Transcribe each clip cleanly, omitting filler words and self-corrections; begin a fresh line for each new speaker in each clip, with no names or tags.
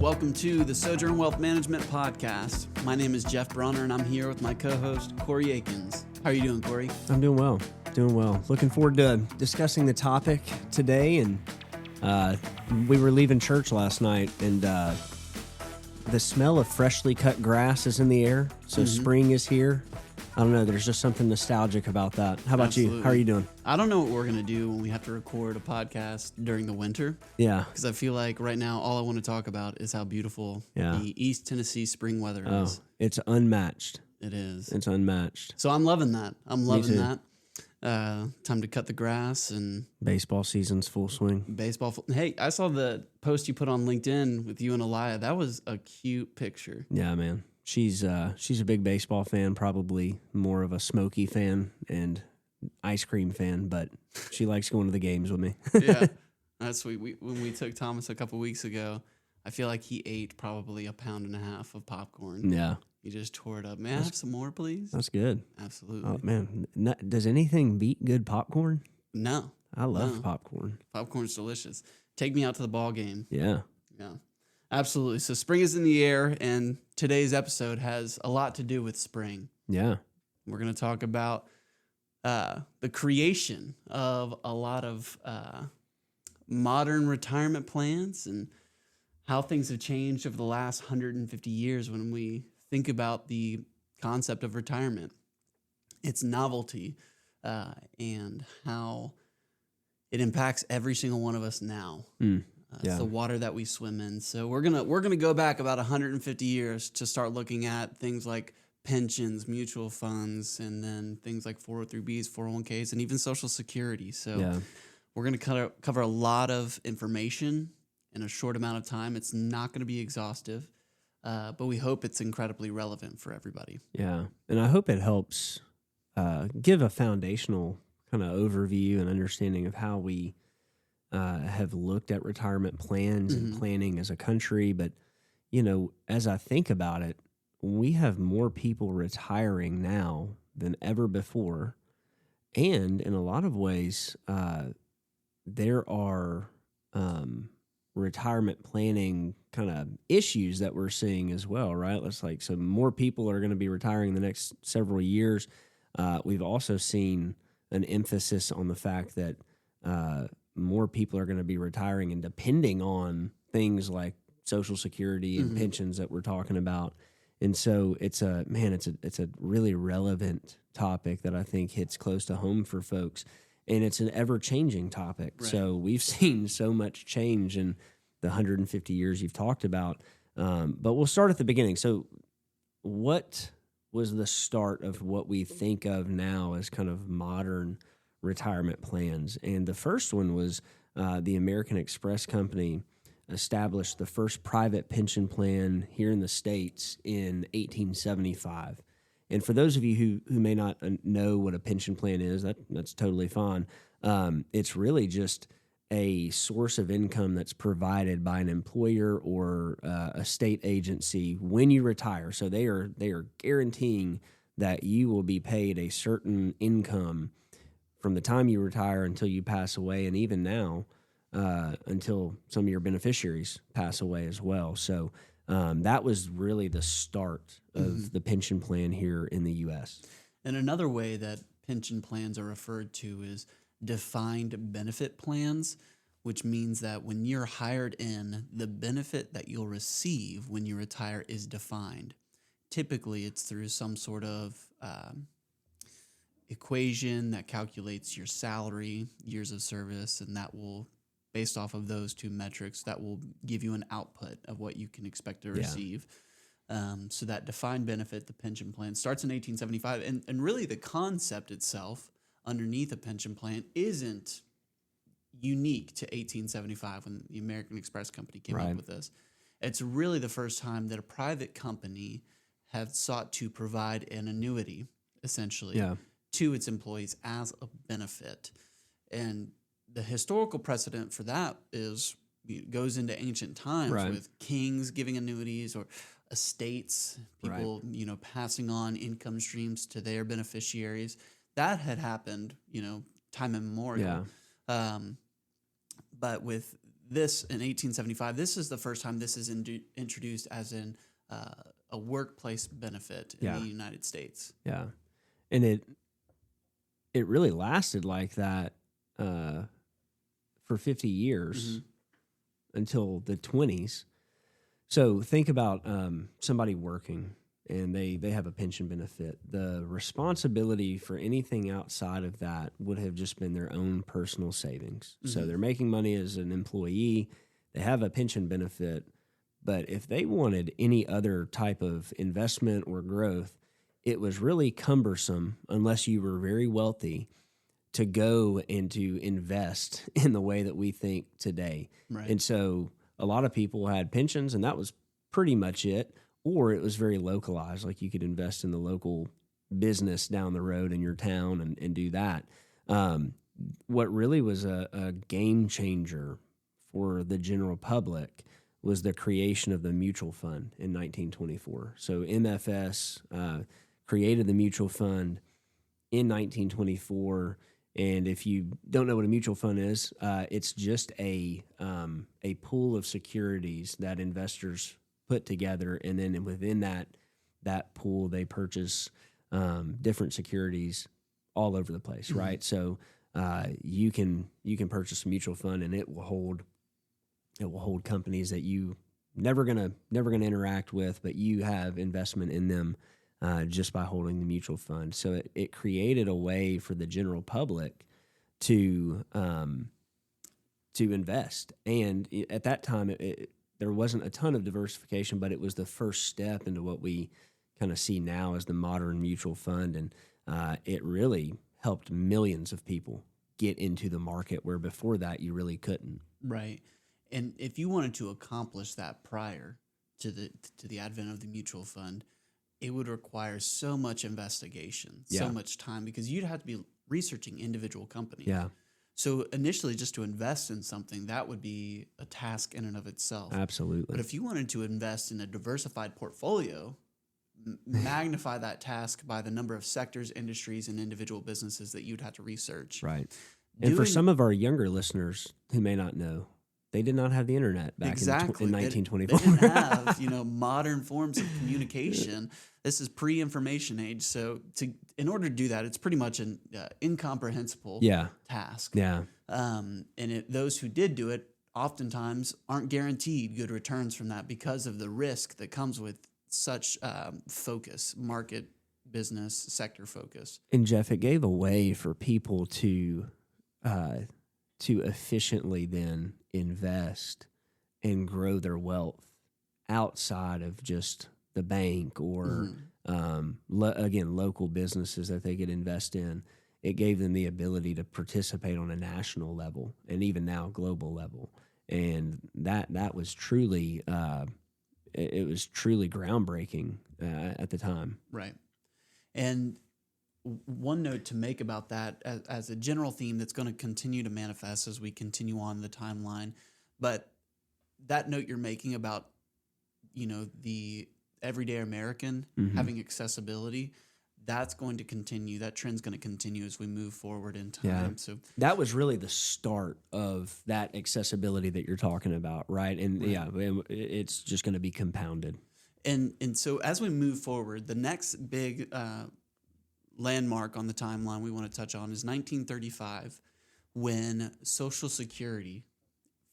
Welcome to the Sojourn Wealth Management Podcast. My name is Jeff Bronner, and I'm here with my co-host, Corey Akins. How are you doing, Corey?
I'm doing well. Looking forward to discussing the topic today. And we were leaving church last night, and the smell of freshly cut grass is in the air. So spring is here. I don't know. There's just something nostalgic about that. How about you? How are you doing?
I don't know what we're going to do when we have to record a podcast during the winter.
Yeah.
Because I feel like right now all I want to talk about is how beautiful the East Tennessee spring weather is.
It's unmatched.
It is.
It's unmatched.
So I'm loving that. Time to cut the grass and
baseball season's full swing.
Hey, I saw the post you put on LinkedIn with you and Elia. That was a cute picture.
Yeah, man. She's a big baseball fan, probably more of a Smokey fan and ice cream fan, but she likes going to the games with me.
Yeah, that's sweet. When we took Thomas a couple weeks ago, I feel like he ate probably 1.5 pounds of popcorn.
Yeah.
He just tore it up. May I have some more, please?
That's good.
Absolutely.
Oh, man. Does anything beat good popcorn?
No.
I love popcorn.
Popcorn's delicious. Take me out to the ball game.
Yeah.
Yeah. Absolutely. So spring is in the air, and today's episode has a lot to do with spring.
Yeah.
We're going to talk about the creation of a lot of modern retirement plans and how things have changed over the last 150 years when we think about the concept of retirement, its novelty, and how it impacts every single one of us now. It's the water that we swim in. So we're gonna go back about 150 years to start looking at things like pensions, mutual funds, and then things like 403Bs, 401Ks, and even Social Security. So we're gonna cover a lot of information in a short amount of time. It's not gonna be exhaustive, but we hope it's incredibly relevant for everybody.
Yeah, and I hope it helps give a foundational kind of overview and understanding of how we have looked at retirement plans and planning as a country. But, you know, as I think about it, we have more people retiring now than ever before. And in a lot of ways, there are retirement planning kind of issues that we're seeing as well, right? So more people are going to be retiring in the next several years. We've also seen an emphasis on the fact that more people are going to be retiring and depending on things like Social Security and pensions that we're talking about. And so it's a really relevant topic that I think hits close to home for folks. And it's an ever-changing topic. Right. So we've seen so much change in the 150 years you've talked about. But we'll start at the beginning. So what was the start of what we think of now as kind of modern retirement plans? And the first one was the American Express Company established the first private pension plan here in the States in 1875. And for those of you who may not know what a pension plan is, that's totally fine. It's really just a source of income that's provided by an employer or a state agency when you retire. So they are guaranteeing that you will be paid a certain income from the time you retire until you pass away, and even now until some of your beneficiaries pass away as well. So that was really the start of the pension plan here in the U.S.
And another way that pension plans are referred to is defined benefit plans, which means that when you're hired in, the benefit that you'll receive when you retire is defined. Typically, it's through some sort of equation that calculates your salary, years of service, and that will, based off of those two metrics, that will give you an output of what you can expect to receive. So that defined benefit, the pension plan, starts in 1875. And really the concept itself underneath a pension plan isn't unique to 1875 when the American Express Company came up with this. It's really the first time that a private company had sought to provide an annuity, essentially, to its employees as a benefit. And the historical precedent for that goes into ancient times with kings giving annuities or estates, people passing on income streams to their beneficiaries. That had happened, time immemorial. But with this in 1875, this is the first time this is introduced as a workplace benefit in the United States.
Yeah. And it really lasted like that for 50 years until the 20s. So think about somebody working and they have a pension benefit. The responsibility for anything outside of that would have just been their own personal savings. So they're making money as an employee. They have a pension benefit. But if they wanted any other type of investment or growth, it was really cumbersome unless you were very wealthy to go and to invest in the way that we think today.
Right.
And so a lot of people had pensions, and that was pretty much it. Or it was very localized, like you could invest in the local business down the road in your town and do that. What really was a game changer for the general public was the creation of the mutual fund in 1924. So MFS created the mutual fund in 1924. And if you don't know what a mutual fund is, it's just a pool of securities that investors put together, and then within that pool, they purchase different securities all over the place, right? So you can purchase a mutual fund, and it will hold companies that you never gonna interact with, but you have investment in them just by holding the mutual fund. So it created a way for the general public to invest, and at that time there wasn't a ton of diversification, but it was the first step into what we kind of see now as the modern mutual fund. And it really helped millions of people get into the market where before that you really couldn't.
Right. And if you wanted to accomplish that prior to the advent of the mutual fund, it would require so much investigation, so much time, because you'd have to be researching individual companies.
Yeah.
So initially, just to invest in something, that would be a task in and of itself.
Absolutely.
But if you wanted to invest in a diversified portfolio, magnify that task by the number of sectors, industries, and individual businesses that you'd have to research.
Right. And for some of our younger listeners who may not know, they did not have the internet back in 1924.
They didn't have modern forms of communication. This is pre-information age. So in order to do that, it's pretty much an incomprehensible task.
Yeah.
And those who did do it oftentimes aren't guaranteed good returns from that because of the risk that comes with such focus, market, business, sector focus.
And Jeff, it gave a way for people to efficiently then invest and grow their wealth outside of just the bank or, again, local businesses that they could invest in. It gave them the ability to participate on a national level and even now global level. And that was truly, it was truly groundbreaking at the time.
Right. And one note to make about that as a general theme that's going to continue to manifest as we continue on the timeline, but that note you're making about, the everyday American having accessibility, that's going to continue. That trend's going to continue as we move forward in time.
Yeah.
So
that was really the start of that accessibility that you're talking about, right? And it's just going to be compounded.
And so as we move forward, the next big landmark on the timeline we want to touch on is 1935, when Social Security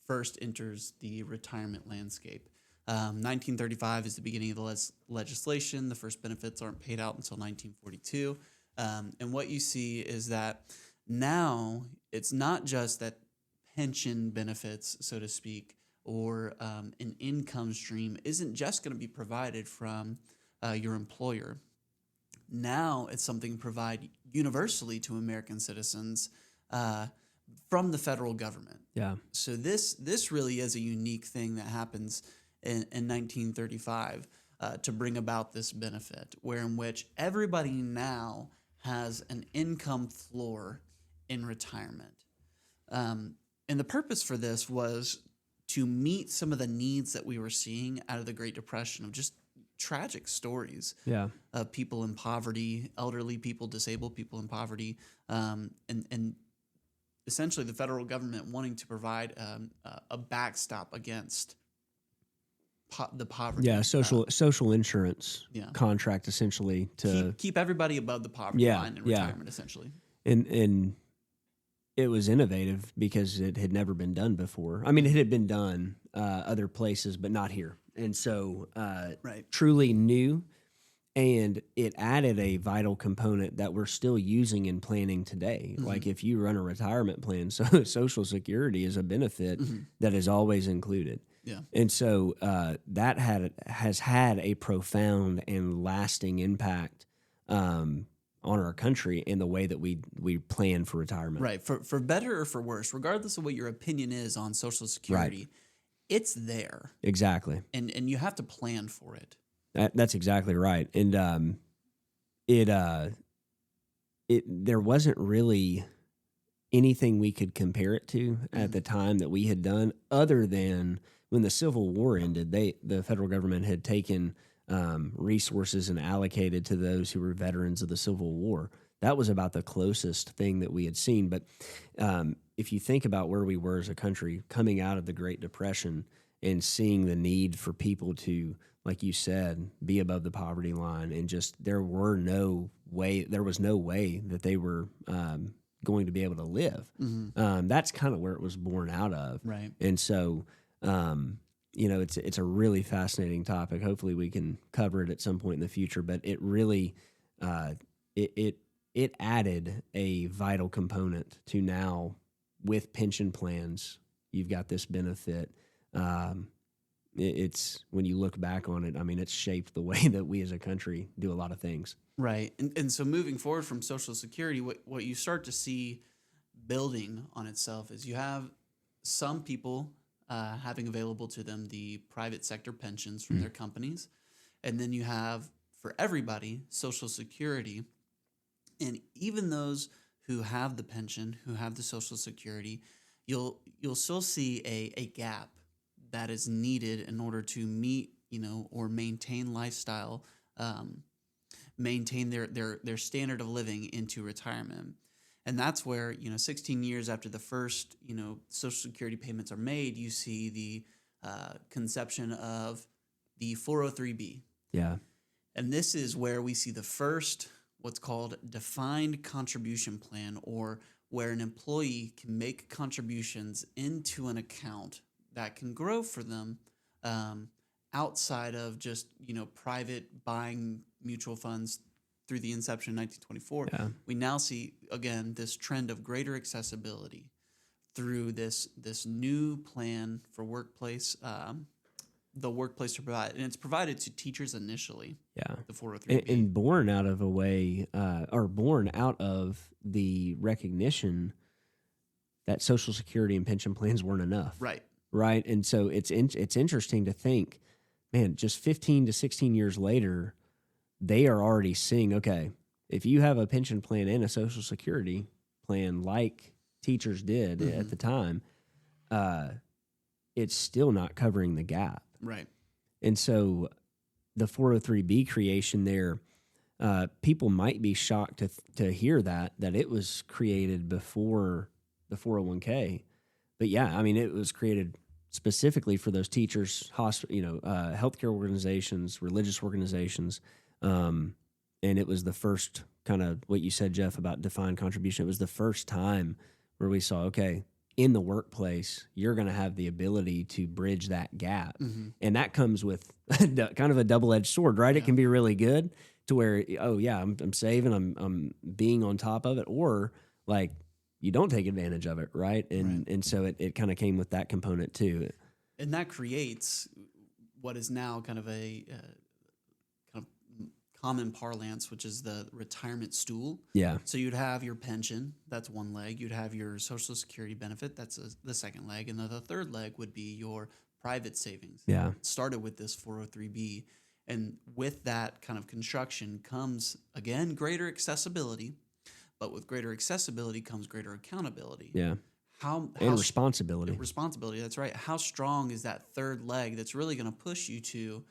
first enters the retirement landscape. 1935 is the beginning of the legislation. The first benefits aren't paid out until 1942. And what you see is that now it's not just that pension benefits, so to speak, or an income stream isn't just going to be provided from your employer. Now it's something provided universally to American citizens from the federal government.
Yeah.
So this really is a unique thing that happens in 1935 to bring about this benefit, in which everybody now has an income floor in retirement. And the purpose for this was to meet some of the needs that we were seeing out of the Great Depression of just tragic stories of people in poverty, elderly people, disabled people in poverty, and essentially the federal government wanting to provide a backstop against the poverty.
Yeah, social insurance
Yeah.
contract essentially to
keep everybody above the poverty line in retirement, essentially.
And it was innovative because it had never been done before. I mean, it had been done other places, but not here. And so truly new, and it added a vital component that we're still using in planning today. Mm-hmm. Like if you run a retirement plan, so Social Security is a benefit that is always included.
Yeah.
And so that has had a profound and lasting impact on our country in the way that we plan for retirement.
Right. For better or for worse, regardless of what your opinion is on Social Security, it's there.
Exactly.
And you have to plan for it.
That's exactly right. And there wasn't really anything we could compare it to at the time that we had done, other than when the Civil War ended. The federal government had taken resources and allocated to those who were veterans of the Civil War. That was about the closest thing that we had seen. But if you think about where we were as a country coming out of the Great Depression and seeing the need for people to, like you said, be above the poverty line, and just there was no way that they were going to be able to live. Mm-hmm. That's kind of where it was born out of.
Right.
And so, it's a really fascinating topic. Hopefully we can cover it at some point in the future, but it really, it added a vital component to now with pension plans. You've got this benefit. It's when you look back on it, I mean, it's shaped the way that we as a country do a lot of things.
Right. And so moving forward from Social Security, what you start to see building on itself is you have some people having available to them the private sector pensions from their companies. And then you have, for everybody, Social Security. And even those who have the pension, who have the Social Security, you'll still see a gap that is needed in order to meet, or maintain lifestyle, maintain their standard of living into retirement. And that's where, 16 years after the first, Social Security payments are made, you see the conception of the 403B.
Yeah.
And this is where we see the first, what's called defined contribution plan, or where an employee can make contributions into an account that can grow for them outside of just, private buying mutual funds through the inception in 1924.
Yeah.
We now see, again, this trend of greater accessibility through this new plan for workplace, the workplace to provide. And it's provided to teachers initially.
Yeah.
The 403B.
And born out of a way, or born out of the recognition that Social Security and pension plans weren't enough.
Right.
Right. And so it's interesting to think, man, just 15 to 16 years later, they are already seeing, okay, if you have a pension plan and a Social Security plan like teachers did at the time, it's still not covering the gap.
Right.
And so the 403B creation there, people might be shocked to hear that it was created before the 401k. But yeah, I mean, it was created specifically for those teachers, healthcare organizations, religious organizations. And it was the first kind of what you said, Jeff, about defined contribution. It was the first time where we saw, okay, in the workplace, you're going to have the ability to bridge that gap. Mm-hmm. And that comes with kind of a double-edged sword, right? Yeah. It can be really good to where, oh yeah, I'm saving, I'm being on top of it, or like, you don't take advantage of it, right? And so it kind of came with that component too.
And that creates what is now kind of a kind of common parlance, which is the retirement stool.
Yeah.
So you'd have your pension, that's one leg. You'd have your Social Security benefit, that's the second leg. And the third leg would be your private savings.
Yeah.
It started with this 403B. And with that kind of construction comes, again, greater accessibility. But with greater accessibility comes greater accountability.
Yeah.
And
responsibility.
Responsibility, that's right. How strong is that third leg that's really going to push you to,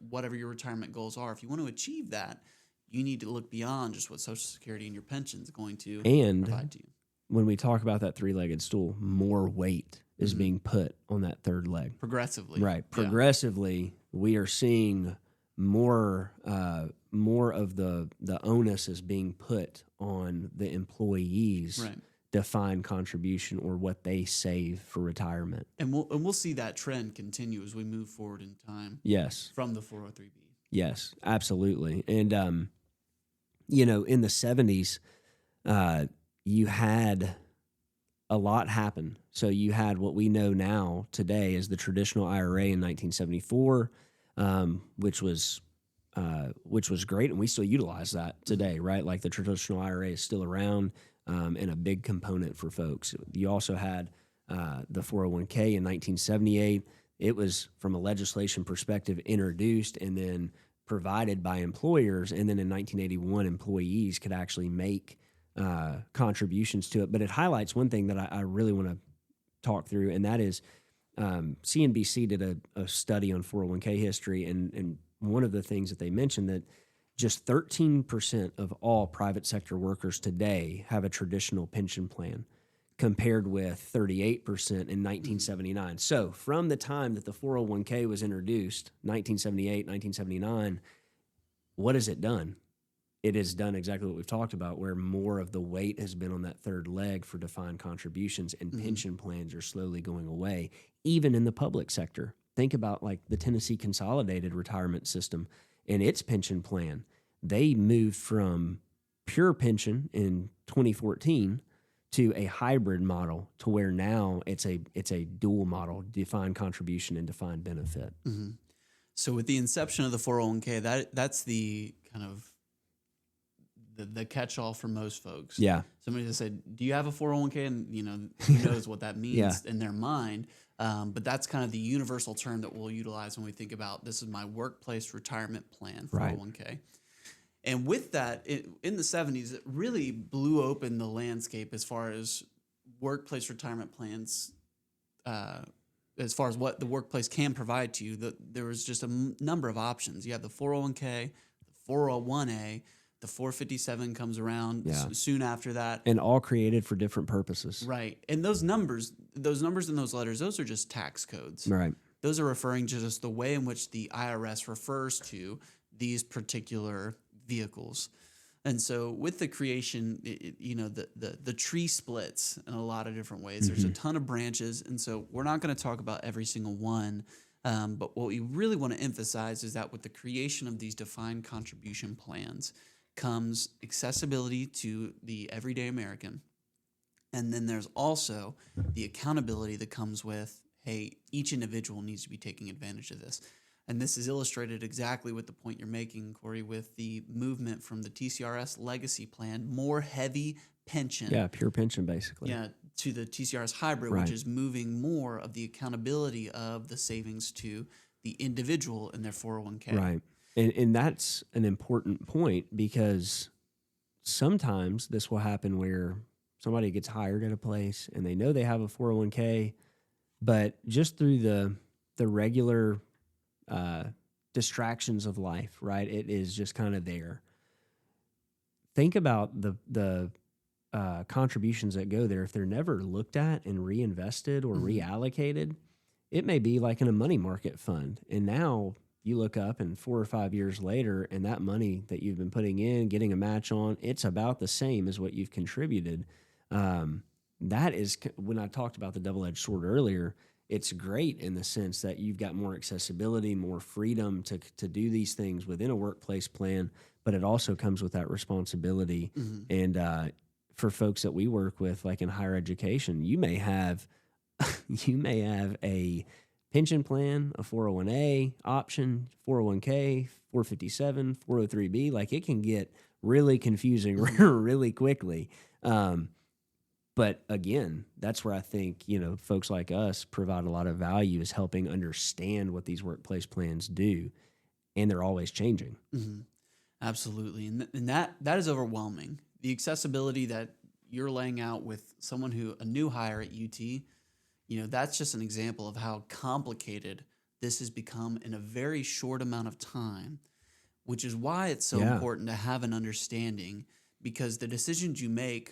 whatever your retirement goals are? If you want to achieve that, you need to look beyond just what Social Security and your pension is going to provide to you.
when we talk about that three-legged stool, more weight is being put on that third leg.
Progressively.
Right. Progressively, we are seeing more of the onus is being put on the employees' defined contribution or what they save for retirement.
And we'll see that trend continue as we move forward in time.
Yes.
From the 403B.
Yes, absolutely. And in the 70s, you had a lot happen. So you had what we know now today as the traditional IRA in 1974, which was great, and we still utilize that today, right? Like the traditional IRA is still around and a big component for folks. You also had the 401k in 1978. It was, from a legislation perspective, introduced and then provided by employers, and then in 1981, employees could actually make contributions to it. But it highlights one thing that I really want to talk through, and that is CNBC did a study on 401k history, and one of the things that they mentioned that just 13% of all private sector workers today have a traditional pension plan, compared with 38% in 1979. So from the time that the 401k was introduced, 1978, 1979, what has it done? It has done exactly what we've talked about, where more of the weight has been on that third leg for defined contributions, and pension plans are slowly going away, even in the public sector. Think about like the Tennessee Consolidated Retirement System and its pension plan. They moved from pure pension in 2014 to a hybrid model, to where now it's a dual model, defined contribution and defined benefit.
Mm-hmm. So with the inception of the 401k, that's the kind of the catch-all for most folks.
Yeah.
Somebody just said, do you have a 401k? And, who knows what that means in their mind. But that's kind of the universal term that we'll utilize when we think about, this is my workplace retirement plan, 401k. And with that, in the 70s, it really blew open the landscape as far as workplace retirement plans, as far as what the workplace can provide to you. There was just a number of options. You have the 401k, the 401a, the 457 comes around soon after that.
And all created for different purposes.
Right. And those numbers in those letters, those are just tax codes.
Right.
Those are referring to just the way in which the IRS refers to these particular vehicles. And so with the creation, the tree splits in a lot of different ways. There's a ton of branches. And so we're not going to talk about every single one. But what we really want to emphasize is that with the creation of these defined contribution plans comes accessibility to the everyday American. And then there's also the accountability that comes with, hey, each individual needs to be taking advantage of this. And this is illustrated exactly with the point you're making, Corey, with the movement from the TCRS legacy plan, more heavy pension.
Yeah, pure pension, basically.
Yeah, to the TCRS hybrid, which is moving more of the accountability of the savings to the individual in their 401k.
Right. And that's an important point, because sometimes this will happen where somebody gets hired at a place and they know they have a 401k, but just through the regular distractions of life, right? It is just kind of there. Think about the contributions that go there. If they're never looked at and reinvested or reallocated, it may be like in a money market fund. And now you look up and 4 or 5 years later, and that money that you've been putting in, getting a match on, it's about the same as what you've contributed. That is, when I talked about the double-edged sword earlier, it's great in the sense that you've got more accessibility, more freedom to do these things within a workplace plan, but it also comes with that responsibility. And for folks that we work with, like in higher education, you may have a pension plan, a 401a option, 401k, 457, 403b. Like, it can get really confusing really quickly. But again, that's where I think, folks like us provide a lot of value, is helping understand what these workplace plans do. And they're always changing.
Absolutely. And that is overwhelming. The accessibility that you're laying out with someone a new hire at UT, that's just an example of how complicated this has become in a very short amount of time, which is why it's so important to have an understanding, because the decisions you make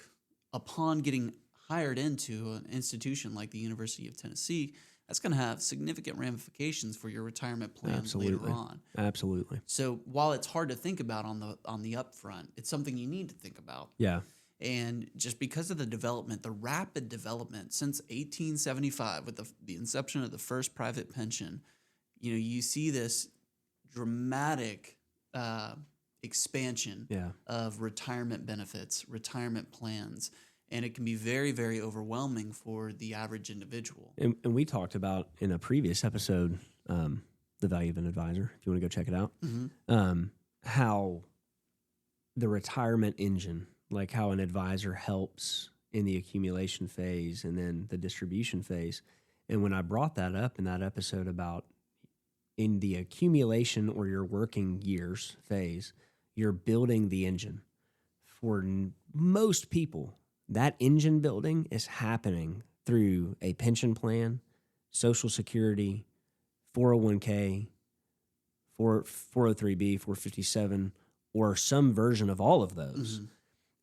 upon getting hired into an institution like the University of Tennessee, that's going to have significant ramifications for your retirement plans later on.
Absolutely.
So while it's hard to think about on the upfront, it's something you need to think about.
Yeah.
And just because of the rapid development since 1875 with the inception of the first private pension, you see this dramatic expansion of retirement benefits, retirement plans, and it can be very, very overwhelming for the average individual.
And we talked about in a previous episode the value of an advisor. If you want to go check it out, how the retirement engine, like how an advisor helps in the accumulation phase and then the distribution phase. And when I brought that up in that episode about in the accumulation or your working years phase, you're building the engine. For most people, that engine building is happening through a pension plan, Social Security, 401k, 403b, 457, or some version of all of those. Mm-hmm.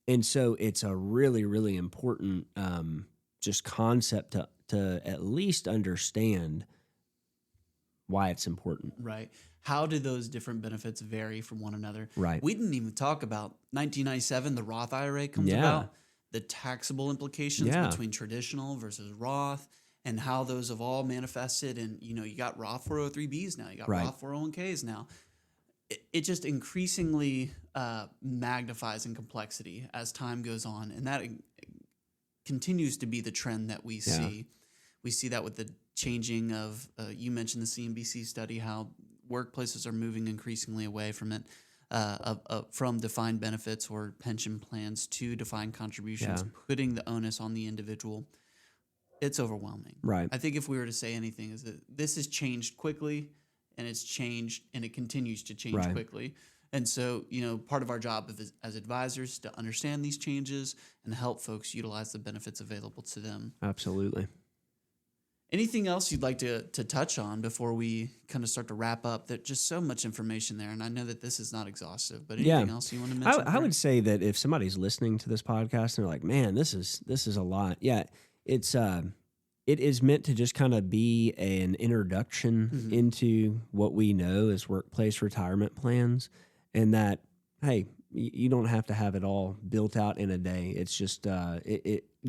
And so it's a really, really important just concept to at least understand why it's important.
Right. How do those different benefits vary from one another?
Right.
We didn't even talk about 1997, the Roth IRA comes about, the taxable implications between traditional versus Roth, and how those have all manifested. And, you got Roth 403Bs now, you got Roth 401Ks now. It just increasingly magnifies in complexity as time goes on. And that continues to be the trend that we see. We see that with the changing of, you mentioned the CNBC study, how workplaces are moving increasingly away from it, from defined benefits or pension plans to defined contributions, putting the onus on the individual. It's overwhelming.
Right.
I think if we were to say anything is that this has changed quickly, and it's changed and it continues to change quickly. And so, part of our job as advisors is to understand these changes and help folks utilize the benefits available to them.
Absolutely.
Anything else you'd like to touch on before we kind of start to wrap up? There's just so much information there, and I know that this is not exhaustive, but anything else you want to mention?
I would say that if somebody's listening to this podcast and they're like, man, this is a lot. Yeah, it is meant to just kind of be an introduction into what we know as workplace retirement plans, and that, hey, you don't have to have it all built out in a day. It's just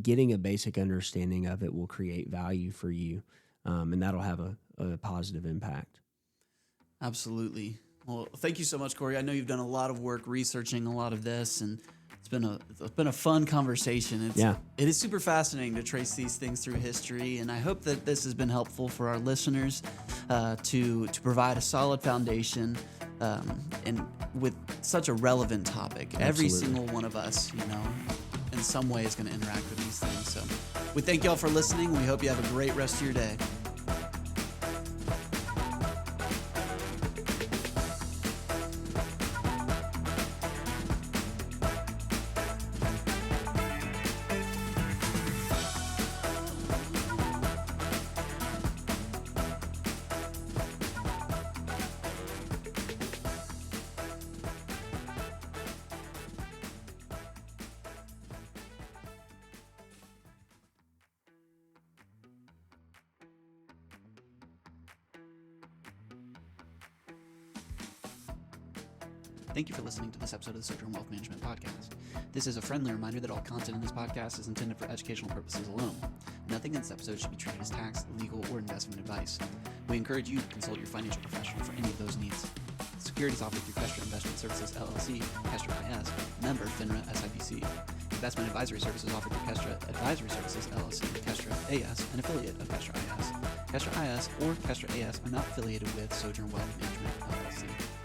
getting a basic understanding of it will create value for you, and that'll have a positive impact.
Absolutely. Well, thank you so much, Corey. I know you've done a lot of work researching a lot of this, and it's been a fun conversation. It is super fascinating to trace these things through history, and I hope that this has been helpful for our listeners to provide a solid foundation and with such a relevant topic.
Absolutely.
Every single one of us, in some way is going to interact with these things. So we thank you all for listening. We hope you have a great rest of your day. Thank you for listening to this episode of the Sojourn Wealth Management Podcast. This is a friendly reminder that all content in this podcast is intended for educational purposes alone. Nothing in this episode should be treated as tax, legal, or investment advice. We encourage you to consult your financial professional for any of those needs. Securities offered through Kestra Investment Services, LLC, Kestra IS, member FINRA SIPC. Investment advisory services offered through Kestra Advisory Services, LLC, Kestra AS, an affiliate of Kestra IS. Kestra IS or Kestra AS are not affiliated with Sojourn Wealth Management, LLC.